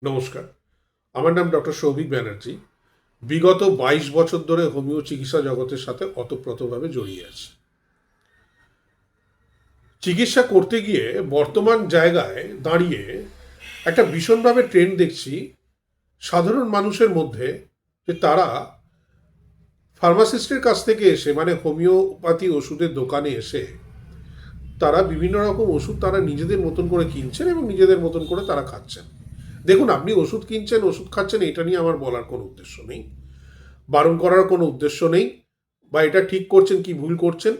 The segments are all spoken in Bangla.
নমস্কার, আমার নাম ডক্টর সৌভিক ব্যানার্জি। বিগত 22 বছর ধরে হোমিও চিকিৎসা জগতের সাথে ওতপ্রোতভাবে জড়িয়ে আছি। চিকিৎসা করতে গিয়ে বর্তমান জায়গায় দাঁড়িয়ে একটা ভীষণভাবে ট্রেন্ড দেখছি সাধারণ মানুষের মধ্যে, যে তারা ফার্মাসিস্টের কাছ থেকে এসে, মানে হোমিওপ্যাথি ওষুধের দোকানে এসে তারা বিভিন্ন রকম ওষুধ তারা নিজেদের মতন করে কিনছেন এবং নিজেদের মতন করে তারা খাচ্ছেন। দেখুন, আপনি ওষুধ কিনছেন, ওষুধ খাচ্ছেন, এটা নিয়ে আমার বলার কোনো উদ্দেশ্য নেই, বারণ করার কোনো উদ্দেশ্য নেই, বা এটা ঠিক করছেন কি ভুল করছেন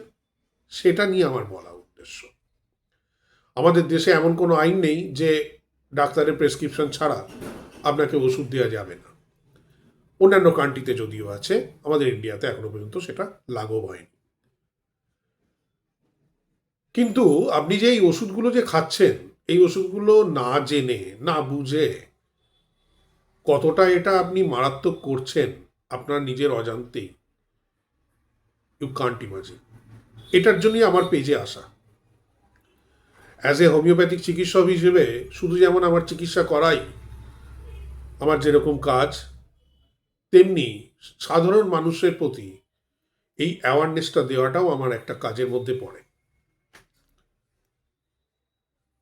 সেটা নিয়ে আমার বলা উদ্দেশ্য। আমাদের দেশে এমন কোনো আইন নেই যে ডাক্তারের প্রেসক্রিপশন ছাড়া আপনাকে ওষুধ দেওয়া যাবে না। অন্যান্য কান্ট্রিতে যদিও আছে, আমাদের ইন্ডিয়াতে এখনো পর্যন্ত সেটা লাগু হয়নি। কিন্তু আপনি যে এই ওষুধগুলো যে খাচ্ছেন, এই ওষুধগুলো না জেনে না বুঝে কতটা এটা আপনি মারাত্মক করছেন আপনার নিজের অজান্তেই, ইউ কান্ট ইমাজিন। এটার জন্যই আমার পেজে আসা। অ্যাজ এ হোমিওপ্যাথিক চিকিৎসক হিসেবে শুধু যেমন আমার চিকিৎসা করাই আমার যেরকম কাজ, তেমনি সাধারণ মানুষের প্রতি এই অ্যাওয়ারনেসটা দেওয়াটাও আমার একটা কাজের মধ্যে পড়ে।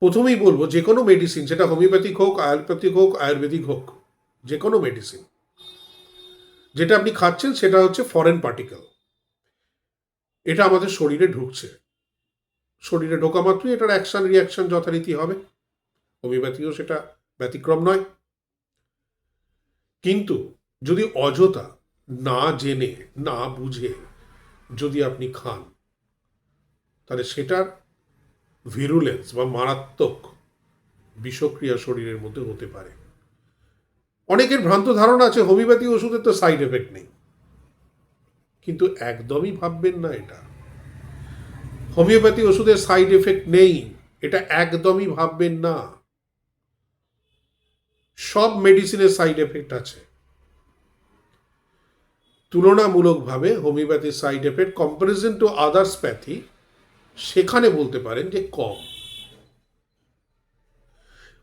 প্রথমেই বলবো, যে কোনো মেডিসিন, সেটা হোমিওপ্যাথিক হোক, অ্যালোপ্যাথিক হোক, আয়ুর্বেদিক হোক, যে কোনো মেডিসিন যেটা আপনি খাচ্ছেন সেটা হচ্ছে ফরেন পার্টিকেল। এটা আমাদের শরীরে ঢুকছে, শরীরে ঢোকা মাত্রই এটার অ্যাকশন রিয়াকশন যথারীতি হবে। হোমিওপ্যাথিও সেটা ব্যতিক্রম নয়। কিন্তু যদি অযথা, না জেনে না বুঝে যদি আপনি খান, তাহলে সেটার ভিরুলেন্স বা মারাত্মক বিষক্রিয়া শরীরের মধ্যে হতে পারে। অনেকের ভ্রান্ত ধারণা আছে হোমিওপ্যাথি ওষুধের তো সাইড এফেক্ট নেই, কিন্তু একদমই ভাববেন না এটা। হোমিওপ্যাথি ওষুধের সাইড এফেক্ট নেই, এটা একদমই ভাববেন না। সব মেডিসিনের সাইড এফেক্ট আছে। তুলনামূলকভাবে হোমিওপ্যাথির side effect comparison to others pathy সেখানে বলতে পারেন যে কম।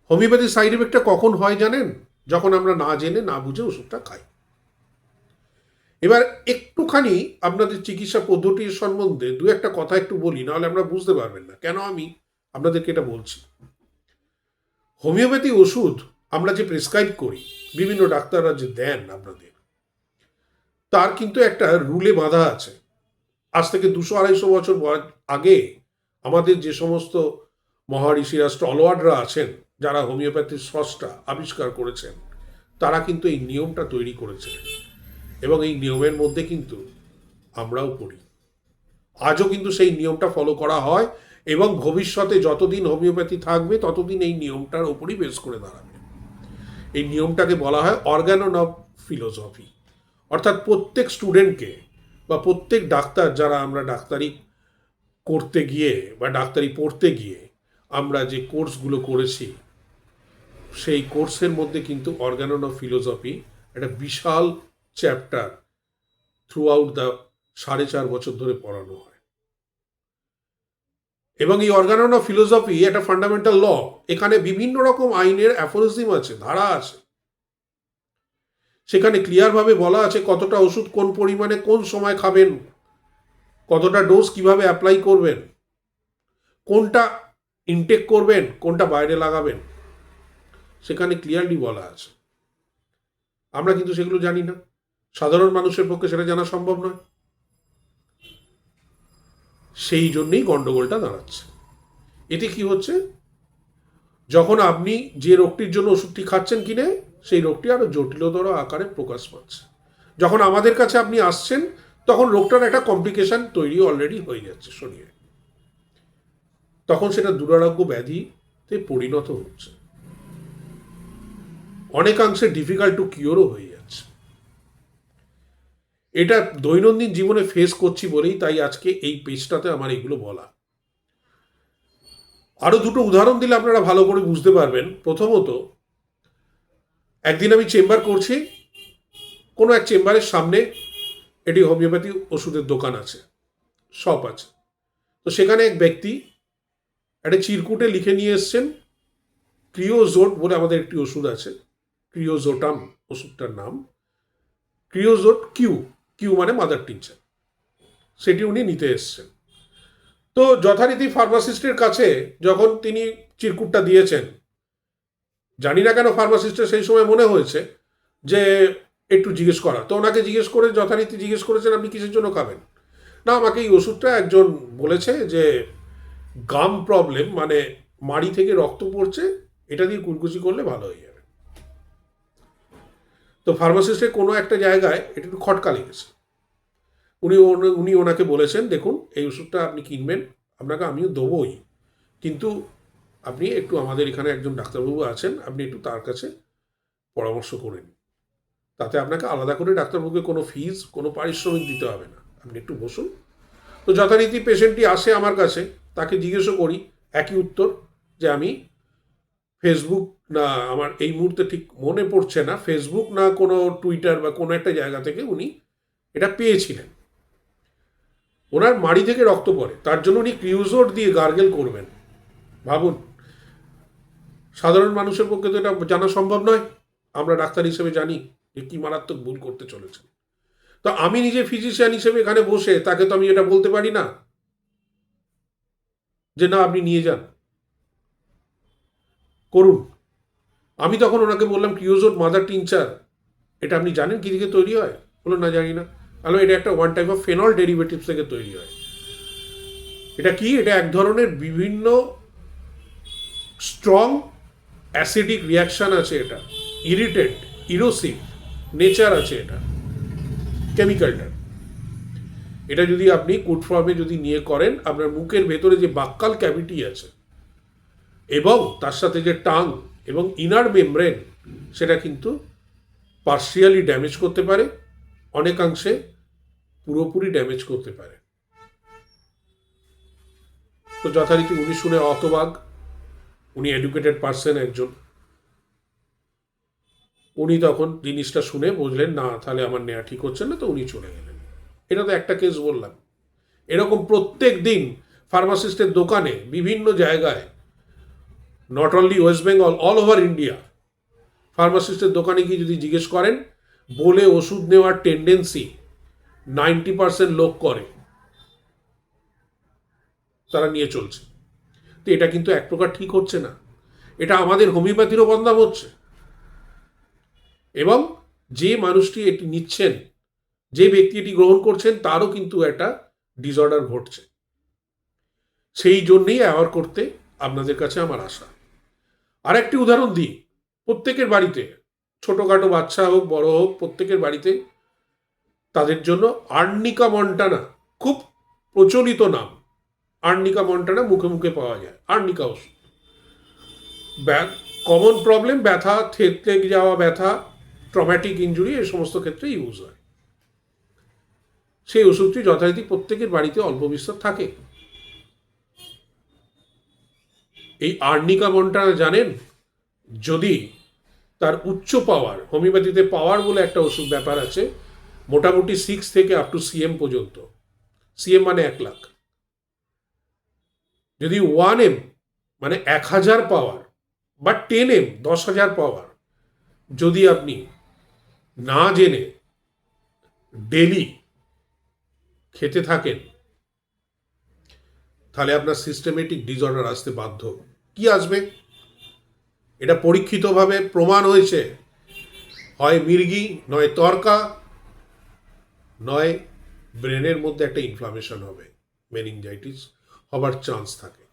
হোমিওপ্যাথির সাইড এফেক্টটা কখন হয় জানেন? যখন আমরা না জেনে না বুঝে ওষুধটা খাই। এবার একটুখানি আপনাদের চিকিৎসা পদ্ধতির সম্বন্ধে দু একটা কথা একটু বলি, নাহলে আমরা বুঝতে পারবেন না কেন আমি আপনাদেরকে এটা বলছি। হোমিওপ্যাথি ওষুধ আমরা যে প্রেসক্রাইব করি, বিভিন্ন ডাক্তাররা যে দেন আপনাদের, তার কিন্তু একটা রুলে বাঁধা আছে। আজ থেকে 200-250 বছর আগে আমাদের যে সমস্ত মহারিষিরা, স্টলওয়ার্ডরা আছেন, যারা হোমিওপ্যাথির স্রষ্টা আবিষ্কার করেছেন, তারা কিন্তু এই নিয়মটা তৈরি করেছিলেন এবং এই নিয়মের মধ্যে কিন্তু আমরাও পড়ি। আজও কিন্তু সেই নিয়মটা ফলো করা হয় এবং ভবিষ্যতে যতদিন হোমিওপ্যাথি থাকবে ততদিন এই নিয়মটার ওপরই বেস করে দাঁড়াবে। এই নিয়মটাকে বলা হয় অর্গানন অফ ফিলোসফি। অর্থাৎ প্রত্যেক স্টুডেন্টকে বা প্রত্যেক ডাক্তার, যারা আমরা ডাক্তারি করতে গিয়ে বা ডাক্তারি পড়তে গিয়ে আমরা যে কোর্সগুলো করেছি, সেই কোর্সের মধ্যে কিন্তু অর্গানন অফ ফিলোসফি একটা বিশাল চ্যাপ্টার থ্রু আউট দ্য 4.5 বছর ধরে পড়ানো হয়। এবং এই অর্গানন অফ ফিলোসফি একটা ফান্ডামেন্টাল ল। এখানে বিভিন্ন রকম আইনের অ্যাফোরিজম আছে, ধারা আছে। সেখানে ক্লিয়ারভাবে বলা আছে কতটা ওষুধ কোন পরিমাণে কোন সময় খাবেন, কতটা ডোজ কিভাবে অ্যাপ্লাই করবেন, কোনটা ইনটেক করবেন, কোনটা বাইরে লাগাবেন, সেখানে ক্লিয়ারলি বলা আছে। আমরা কিন্তু সেগুলো জানি না, সাধারণ মানুষের পক্ষে সেটা জানা সম্ভব নয়। সেই জন্যই গন্ডগোলটা দাঁড়াচ্ছে। এতে কি হচ্ছে, যখন আপনি যে রোগটির জন্য ওষুধটি খাচ্ছেন কিনে, সেই রোগটি আরো জটিলতর আকারে প্রকাশ পাচ্ছে। যখন আমাদের কাছে আপনি আসছেন, তখন রোগটার একটা কমপ্লিকেশন তৈরি অলরেডি হয়ে যাচ্ছে শরীরে। তখন সেটা দুরারোগ্য ব্যাধিতে পরিণত হচ্ছে, অনেকাংশে ডিফিকাল্ট টু কিওরও হয়ে যাচ্ছে। এটা দৈনন্দিন জীবনে ফেস করছি বলেই তাই আজকে এই পেজটাতে আমার এগুলো বলা। আরো দুটো উদাহরণ দিলে আপনারা ভালো করে বুঝতে পারবেন। প্রথমত, একদিন আমি চেম্বার করছি, কোনো এক চেম্বারের সামনে এটি হোমিওপ্যাথি ওষুধের দোকান আছে, শপ আছে। তো সেখানে এক ব্যক্তি একটা চিরকুটে লিখে নিয়ে এসছেন, ক্রিওজোট বলে আমাদের একটি ওষুধ আছে, ক্রিওজোটাম ওষুধটার নাম, ক্রিওজোট কিউ, কিউ মানে মাদার টিনচার, সেটি উনি নিতে এসছেন। তো যথারীতি ফার্মাসিস্টের কাছে যখন তিনি চিরকুটটা দিয়েছেন, জানি না কেন ফার্মাসিস্টের সেই সময় মনে হয়েছে যে একটু জিজ্ঞেস করা, তো ওনাকে জিজ্ঞেস করে যথারীতি জিজ্ঞেস করেছেন আপনি কিসের জন্য খাবেন। না, আমাকে এই ওষুধটা একজন বলেছে যে গাম প্রবলেম, মানে মাড়ি থেকে রক্ত পড়ছে, এটা দিয়ে কুলকুচি করলে ভালো হয়ে যাবে। তো ফার্মাসিস্টের কোনো একটা জায়গায় এটা একটু খটকা লেগেছে। উনি ওনাকে বলেছেন দেখুন এই ওষুধটা আপনি কিনবেন, আপনাকে আমিও দেবোই, কিন্তু আপনি একটু আমাদের এখানে একজন ডাক্তারবাবু আছেন, আপনি একটু তার কাছে পরামর্শ করেন, তাতে আপনাকে আলাদা করে ডাক্তারবাবুকে কোনো ফিজ কোনো পারিশ্রমিক দিতে হবে না, আপনি একটু বসুন। তো যথারীতি পেশেন্টটি আসে আমার কাছে, তাকে জিজ্ঞেসও করি একই উত্তর, যে আমি ফেসবুক না, আমার এই মুহূর্তে ঠিক মনে পড়ছে না, ফেসবুক না কোনো টুইটার বা কোনো একটা জায়গা থেকে উনি এটা পেয়েছিলেন। ওনার মাড়ি থেকে রক্ত পড়ে, তার জন্য উনি ক্রিউজোট দিয়ে গার্গেল করবেন। ভাবুন, সাধারণ মানুষের পক্ষে তো এটা জানা সম্ভব নয়। আমরা ডাক্তার হিসেবে জানি যে কি মারাত্মক ভুল করতে চলেছে। তো আমি নিজে ফিজিশিয়ান হিসেবে এখানে বসে তাকে তো আমি এটা বলতে পারি না যে না আপনি নিয়ে যান, করুন। আমি তখন ওনাকে বললাম ক্রিওজোট মাদার টিনচার, এটা আপনি জানেন কি থেকে তৈরি হয়? বললো না জানি না। তাহলে এটা একটা one type of phenol derivatives থেকে তৈরি হয়। এটা কি? এটা এক ধরনের বিভিন্ন স্ট্রং অ্যাসিডিক রিয়াকশান আছে, এটা ইরিটেন্ট ইরোসিভ নেচার আছে এটা কেমিক্যালটার। এটা যদি আপনি কুড ফর্মে যদি নিয়ে করেন, আপনার মুখের ভেতরে যে বাক্কাল ক্যাভিটি আছে এবং তার সাথে যে টাং এবং ইনার মেমব্রেন, সেটা কিন্তু পার্শিয়ালি ড্যামেজ করতে পারে, অনেকাংশে পুরোপুরি ড্যামেজ করতে পারে। তো যথারীতি উনি শুনে হতবাক, উনি এডুকেটেড পার্সন একজন, উনি তখন জিনিসটা শুনে বুঝলেন না তাহলে আমার নেওয়া ঠিক হচ্ছে না, তো উনি চলে গেলেন। এটা তো একটা কেস বললাম, এরকম প্রত্যেক দিন ফার্মাসিস্টের দোকানে বিভিন্ন জায়গায়, not only West Bengal, all over India, ফার্মাসিস্টের দোকানে গিয়ে যদি জিজ্ঞেস করেন, বলে ওষুধ নেওয়ার টেন্ডেন্সি 90% লোক করে, তারা নিয়ে চলছে। তো এটা কিন্তু এক প্রকার ঠিক হচ্ছে না, এটা আমাদের হোমিওপ্যাথিরও বদনাম হচ্ছে। এবং যে মানুষটি এটি নিচ্ছেন, যে ব্যক্তি এটি গ্রহণ করছেন, তারও কিন্তু একটা ডিসঅর্ডার ঘটছে। সেই জন্যেই অ্যাওয়ার করতে আপনাদের কাছে আমার আশা। আর একটি উদাহরণ দিই, প্রত্যেকের বাড়িতে, ছোটোখাটো বাচ্চা হোক বড় হোক, প্রত্যেকের বাড়িতে তাদের জন্য আর্নিকা মন্টানা খুব প্রচলিত নাম। আর্নিকা মন্টানা মুখে মুখে পাওয়া যায়, আর্নিকা ওষুধ। কমন প্রবলেম, ব্যথা, থেতলে যাওয়া ব্যথা, ট্রমাটিক ইঞ্জুরি, এই সমস্ত ক্ষেত্রে ইউজ হয়। সেই ওষুধটি যথারীতি প্রত্যেকের বাড়িতে অল্প বিস্তর থাকে। এই আর্নিকা মন্টানা জানেন, যদি তার উচ্চ পাওয়ার, হোমিওপ্যাথিতে পাওয়ার বলে একটা ওষুধ ব্যাপার আছে, মোটামুটি 6 থেকে আপ টু সিএম পর্যন্ত, সিএম মানে 1 লাখ, যদি 1M মানে 1000 পাওয়ার বা 10M 10,000 পাওয়ার যদি আপনি না জেনে ডেলি খেতে থাকেন, তাহলে আপনার সিস্টেমেটিক ডিসঅর্ডার আসতে বাধ্য। কি আসবে? এটা পরীক্ষিতভাবে প্রমাণ হয়েছে, হয় মির্গি, নয় তরকা, নয় ব্রেনের মধ্যে একটা ইনফ্লামেশন হবে, মেনিনজাইটিস হবার চান্স থাকে।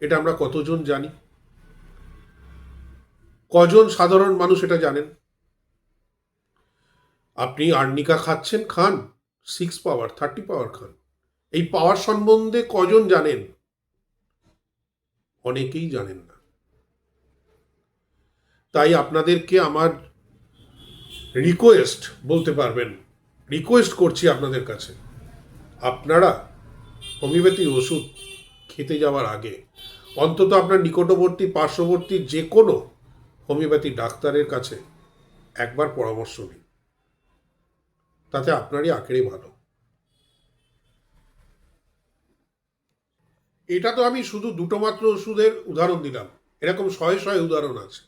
এটা আমরা কতজন জানি? কজন সাধারণ মানুষ এটা জানেন? আপনি আর্নিকা খাচ্ছেন, খান, 6 পাওয়ার 30 পাওয়ার খান, এই পাওয়ার সম্বন্ধে কজন জানেন? অনেকেই জানেন না। তাই আপনাদেরকে আমার রিকোয়েস্ট বলতে পারবেন, রিকোয়েস্ট করছি আপনাদের কাছে, আপনারা হোমিওপ্যাথি ওষুধ খেতে যাওয়ার আগে অন্তত আপনার নিকটবর্তী পার্শ্ববর্তী যে কোনো হোমিওপ্যাথি ডাক্তারের কাছে একবার পরামর্শ নিন, তাতে আপনারই আখেরে ভালো। এটা তো আমি শুধু দুটো মাত্র ওষুধের উদাহরণ দিলাম, এরকম শয়ে শয়ে উদাহরণ আছে।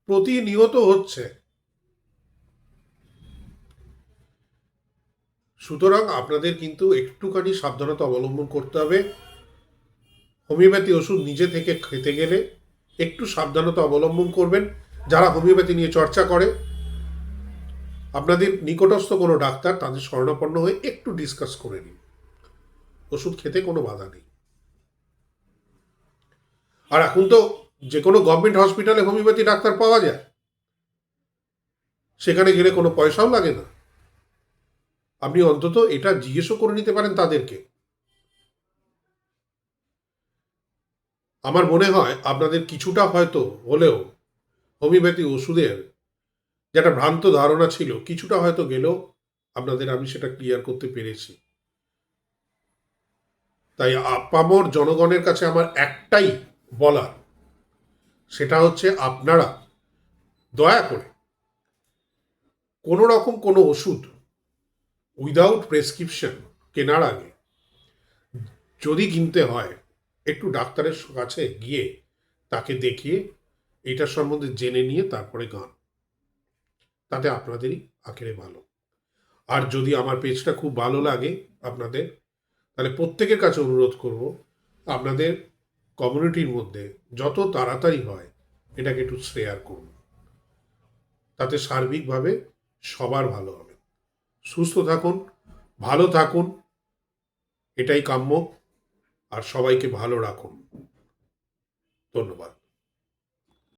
প্রতিনিয়ত হচ্ছে। সুতরাং আপনাদের কিন্তু একটুখানি সাবধানতা অবলম্বন করতে হবে। হোমিওপ্যাথি ওষুধ নিজে থেকে খেতে গেলে একটু সাবধানতা অবলম্বন করবেন। যারা হোমিওপ্যাথি নিয়ে চর্চা করে, আপনাদের নিকটস্থ কোনো ডাক্তার, তাদের শরণাপন্ন হয়ে একটু ডিসকাস করে নিন। ওষুধ খেতে কোনো বাধা নেই। আর এখন তো যে কোনো গভর্নমেন্ট হসপিটালে হোমিওপ্যাথি ডাক্তার পাওয়া যায়, সেখানে গেলে কোনো পয়সাও লাগে না। আপনি অন্তত এটা জিজ্ঞেসও করে নিতে পারেন তাদেরকে। আমার মনে হয় আপনাদের কিছুটা হয়তো হলেও হোমিওপ্যাথি ওষুধের যেটা ভ্রান্ত ধারণা ছিল, কিছুটা হয়তো গেলেও আপনাদের আমি সেটা ক্লিয়ার করতে পেরেছি। তাই আপামর জনগণের কাছে আমার একটাই বলার, সেটা হচ্ছে আপনারা দয়া করে কোনো রকম কোনো ওষুধ উইদাউট প্রেসক্রিপশন কেনার আগে যদি কিনতে হয়, একটু ডাক্তারের কাছে গিয়ে তাকে দেখিয়ে এটার সম্বন্ধে জেনে নিয়ে তারপরে গান, তাতে আপনাদেরই আখেরে ভালো। আর যদি আমার পেজটা খুব ভালো লাগে আপনাদের, তাহলে প্রত্যেকের কাছে অনুরোধ করব, আপনাদের কমিউনিটির মধ্যে যত তাড়াতাড়ি হয় এটাকে একটু শেয়ার করুন। তাতে সার্বিকভাবে সবার ভালো হবে। সুস্থ থাকুন, ভালো থাকুন, এটাই কাম্য। আর সবাইকে ভালো রাখুন। ধন্যবাদ।